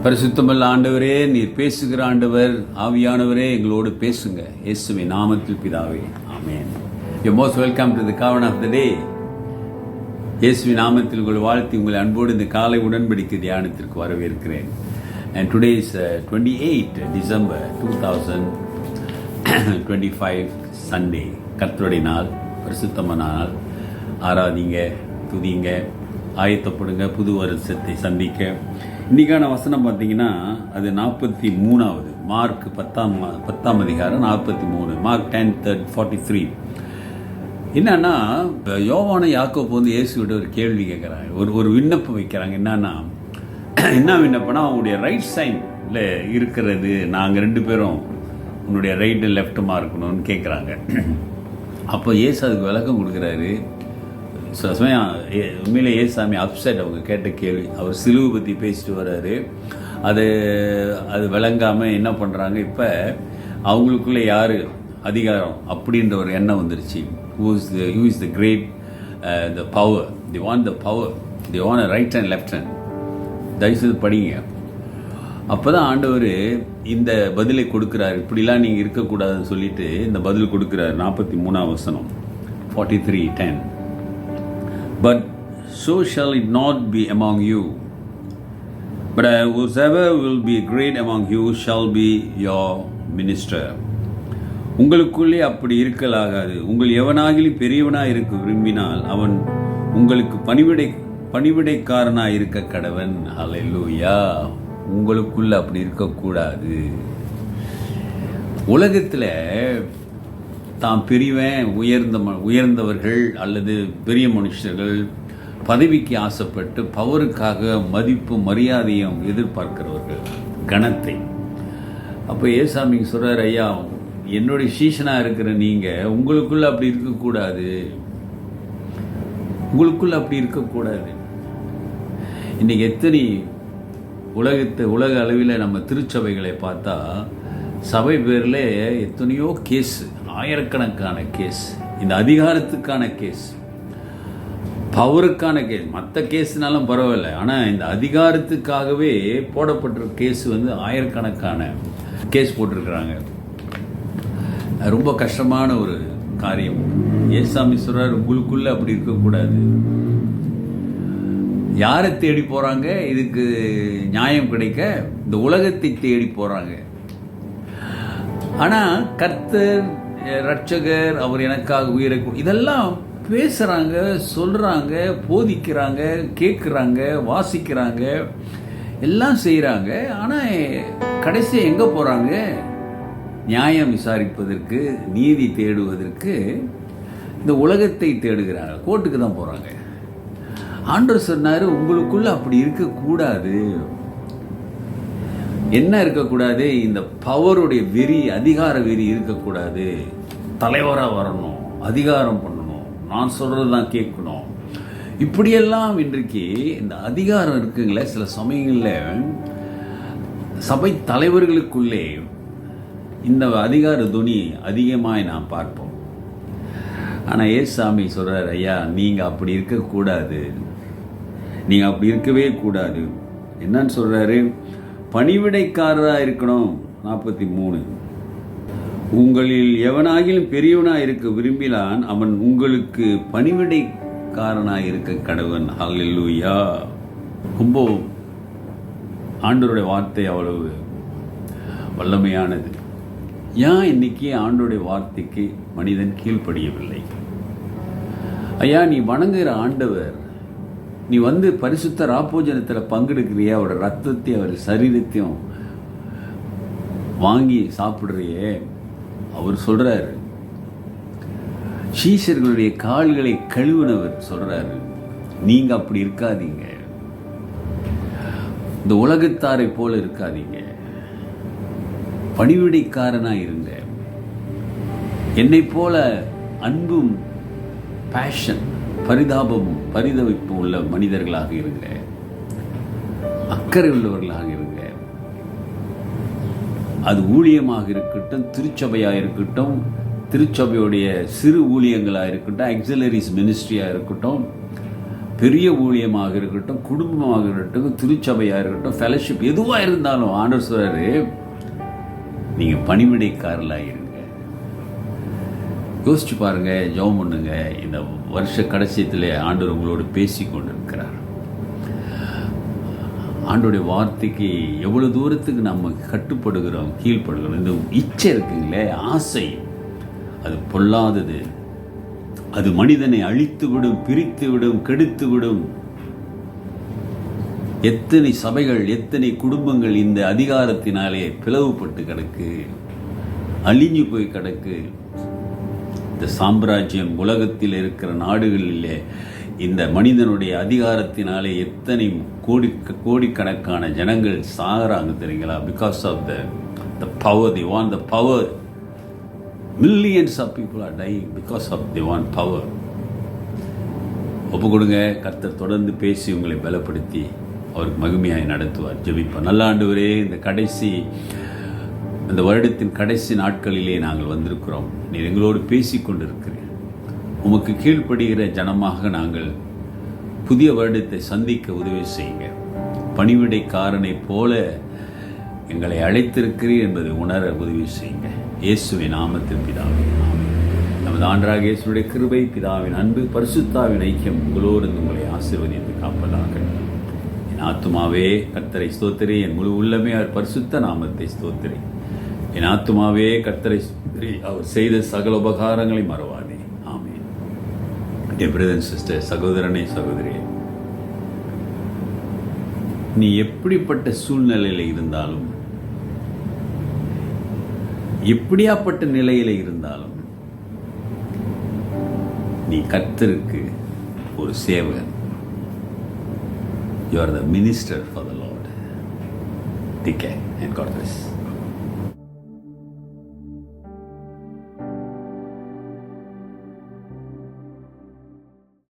பரிசுத்தமுள்ள ஆண்டவரே, நீர் பேசுகிற ஆண்டவர், ஆவியானவரே எங்களோடு பேசுங்க. இயேசுவின் நாமத்தில் பிதாவே, ஆமென். You most welcome to the govern of the day. இயேசுவின் நாமத்தில் உங்கள் வாழ்த்தி உங்களை அன்போடு இந்த காலை உடன்படிக்கை தியானத்திற்கு வரவேற்கிறேன். And today is 28 December 2025 Sunday. கர்த்தருடைய நாள், பரிசுத்தமான நாள். ஆராதிங்க, துதிங்க, ஆயத்தப்படுங்க புது வருஷத்தை சந்திக்க. இன்றைக்கான வசனம் பார்த்தீங்கன்னா அது 43வது மார்க் 10ஆம் அதிகாரம் 43, மார்க் 10:43. என்னன்னா, யோவான யாக்கோப்பு வந்து இயேசுவிட்ட ஒரு கேள்வி கேட்குறாங்க, ஒரு விண்ணப்பம் வைக்கிறாங்க. என்ன விண்ணப்பம்னா, அவங்களுடைய ரைட் சைடில் இருக்கிறது நாங்கள் 2 பேரும் உன்னுடைய ரைட்டு லெஃப்ட்டுமா இருக்கணும்னு கேட்குறாங்க. அப்போ இயேசு அதுக்கு விளக்கம் கொடுக்குறாரு. உண்மையிலே ஏசாமி அப்செட் அவங்க கேட்ட கேள்வி. அவர் சிலுவை பற்றி பேசிட்டு வர்றாரு. அது விளங்காமல் என்ன பண்ணுறாங்க, இப்போ அவங்களுக்குள்ளே யார் அதிகாரம் அப்படின்ற ஒரு எண்ணம் வந்துருச்சு. who is the great the power, they want the power, they want a right and left hand. தயவுசெய்து படிங்க. அப்போ தான் ஆண்டவர் இந்த பதிலை கொடுக்குறாரு. இப்படிலாம் நீங்கள் இருக்கக்கூடாதுன்னு சொல்லிட்டு இந்த பதில் கொடுக்குறாரு. 43ஆம் வசனம் 43:10. But so shall it not be among you. But whosoever will be great among you shall be your minister. உங்களுக்குள்ளே அப்படி இருக்கலாகாது. உங்கள் எவனாகிலும் பெரியவனாக இருக்க விரும்பினால் அவன் உங்களுக்கு பணிவிடைக்காரனாக இருக்க கடவன். ஹல்லேலூயா. உங்களுக்குள்ள அப்படி இருக்கக்கூடாது. உலகத்தில் தாம் பெரியவன், உயர்ந்தவர்கள் அல்லது பெரிய மனுஷர்கள் பதவிக்கு ஆசைப்பட்டு பவருக்காக மதிப்பு மரியாதையும் எதிர்பார்க்கிறவர்கள், கணத்தை. அப்போ ஏசாமி சொல்கிறார், ஐயா என்னுடைய சீஷனாக இருக்கிற நீங்கள் உங்களுக்குள்ள அப்படி இருக்கக்கூடாது. உங்களுக்குள்ள அப்படி இருக்கக்கூடாது. இன்றைக்கி எத்தனை உலக அளவில் நம்ம திருச்சபைகளை பார்த்தா சபை பேரில் எத்தனையோ கேஸ், ஆயிரக்கணக்கான கேஸ். இந்த அதிகாரத்துக்கான கேஸ், பவருக்கான கேஸ். மற்ற கேஸ்னாலும் பரவாயில்ல, ஆனால் இந்த அதிகாரத்துக்காகவே போடப்பட்டிருக்க கேஸ் வந்து ஆயிரக்கணக்கான கேஸ் போட்டிருக்கிறாங்க. ரொம்ப கஷ்டமான ஒரு காரியம். ஏசாமி சொல்றார், உங்களுக்குள்ள அப்படி இருக்கக்கூடாது. யாரை தேடி போகிறாங்க இதுக்கு நியாயம் கிடைக்க? இந்த உலகத்தை தேடி போகிறாங்க. ஆனால் கர்த்தர், ரட்சகர், அவர் எனக்காக உயிரை இதெல்லாம் பேசுகிறாங்க, சொல்கிறாங்க, போதிக்கிறாங்க, கேட்குறாங்க, வாசிக்கிறாங்க, எல்லாம் செய்கிறாங்க. ஆனால் கடைசியாக எங்கே போகிறாங்க? நியாயம் விசாரிப்பதற்கு, நீதி தேடுவதற்கு இந்த உலகத்தை தேடுகிறாங்க. கோர்ட்டுக்கு தான் போகிறாங்க. ஆண்டவர் சொன்னார், உங்களுக்குள்ள அப்படி இருக்கக்கூடாது. என்ன இருக்கக்கூடாது? இந்த பவருடைய வெறி, அதிகார வெறி இருக்கக்கூடாது. தலைவராக வரணும், அதிகாரம் பண்ணணும், நான் சொல்கிறது தான் கேட்கணும். இப்படியெல்லாம் இன்றைக்கு இந்த அதிகாரம் இருக்குங்களே, சில சமயங்களில் சபை தலைவர்களுக்குள்ளே இந்த அதிகார துணி அதிகமாக நாம் பார்ப்போம். ஆனால் ஏசாமி சொல்கிறார், ஐயா நீங்கள் அப்படி இருக்கக்கூடாது, நீங்கள் அப்படி இருக்கவே கூடாது. என்னன்னு சொல்கிறாரு? பணிவிடைக்காரராக இருக்கணும். 43, உங்களில் எவனாகிலும் பெரியவனாக இருக்க விரும்பினான் அவன் உங்களுக்கு பணிவிடைக்காரனாக இருக்க கடவன். ஹல்லேலூயா. ரொம்ப ஆண்டவருடைய வார்த்தை அவ்வளவு வல்லமையானது. ஏன் இன்னைக்கு ஆண்டவருடைய வார்த்தைக்கு மனிதன் கீழ்ப்படியவில்லை? ஐயா, நீ வணங்குகிற ஆண்டவர், நீ வந்து பரிசுத்த ராப்போஜனத்தில் பங்கெடுக்கிறிய, அவரோட ரத்தத்தையும் அவர் சரீரத்தையும் வாங்கி சாப்பிட்றியே. அவர் சொல்கிறாரு, சீஷர்களுடைய கால்களை கழுவினவர் சொல்கிறாரு, நீங்கள் அப்படி இருக்காதீங்க. இந்த உலகத்தாரை போல இருக்காதீங்க. பணிவிடைக்காரனாக இருங்க. என்னை போல அன்பும் பேஷன், பரிதாபமும் பரிதவிப்பும் உள்ள மனிதர்களாக இருங்க. அக்கறை உள்ளவர்களாக இருங்க. அது ஊழியமாக இருக்கட்டும், திருச்சபையாக இருக்கட்டும், திருச்சபையுடைய சிறு ஊழியங்களாக இருக்கட்டும், ஆக்சிலரிஸ் மினிஸ்ட்ரியாக இருக்கட்டும், பெரிய ஊழியமாக இருக்கட்டும், குடும்பமாக இருக்கட்டும், திருச்சபையாக இருக்கட்டும், ஃபெலோஷிப் எதுவாக இருந்தாலும் ஆண்டவர் சொல்றாரு, நீங்கள் பணிவிடைக்காரலாக இருங்க. யோசிச்சு பாருங்க, ஜெபம் பண்ணுங்க. இந்த வருஷ கடைசியத்தில் ஆண்டவர் உங்களோடு பேசி கொண்டிருக்கிறார். ஆண்டோடைய வார்த்தைக்கு எவ்வளோ தூரத்துக்கு நம்ம கட்டுப்படுகிறோம், கீழ்ப்படுகிறோம். இந்த இச்சை இருக்குங்களே, ஆசை, அது பொல்லாதது. அது மனிதனை அழித்து விடும், பிரித்து விடும், கெடுத்து விடும். எத்தனை சபைகள், எத்தனை குடும்பங்கள் இந்த அதிகாரத்தினாலே பிளவுபட்டு கிடக்கு, அழிஞ்சு போய் கிடக்கு. இந்த சாம்ராஜ்யம் உலகத்தில் இருக்கிற நாடுகளிலே இந்த மனிதனுடைய அதிகாரத்தினாலே எத்தனை கோடிக்கணக்கான ஜனங்கள் சாகிறாங்க தெரியுங்களா? Because of the power. they want the power. millions of people are dying because of they want power. ஒப்பு கொடுங்க. கர்த்தர் தொடர்ந்து பேசி உங்களை பலப்படுத்தி அவருக்கு மகிமையாய் நடத்துவார். ஜெபிப்பார். நல்ல ஆண்டவரே, இந்த வருடத்தின் கடைசி நாட்களிலே நாங்கள் வந்திருக்கிறோம். நீர் எங்களோடு பேசி கொண்டிருக்கிறீர். உமக்கு கீழ்ப்படுகிற ஜனமாக நாங்கள் புதிய வருடத்தை சந்திக்க உதவி செய்யுங்க. பணிவிடைக்காரனை போல எங்களை அழைத்திருக்கிறீர் என்பதை உணர உதவி செய்யுங்க. இயேசுவின் நாமத்தில் பிதாவே, ஆமென். நமது ஆண்டவராகிய இயேசுவுடைய கிருபை, பிதாவின் அன்பு, பரிசுத்தாவின் ஐக்கியம் உங்களோடு உங்களை ஆசீர்வதித்து காப்பதாக. என் ஆத்துமாவே கர்த்தரை ஸ்தோத்திரி, என் முழு உள்ளமே அவர் பரிசுத்த நாமத்தை ஸ்தோத்திரி. என் ஆத்துமாவே கர்த்தரை ஸ்தோத்திரி, அவர் செய்த சகல உபகாரங்களை மறவாதே. ஆமென். என் பிரதர் அண்ட் சிஸ்டர், சகோதரனே சகோதரியே, நீ எப்படிப்பட்ட சூழ்நிலையில் இருந்தாலும், எப்படியாப்பட்ட நிலையில் இருந்தாலும், நீ கர்த்தருக்கு ஒரு சேவகன். You are the minister for the Lord. Take care and God bless.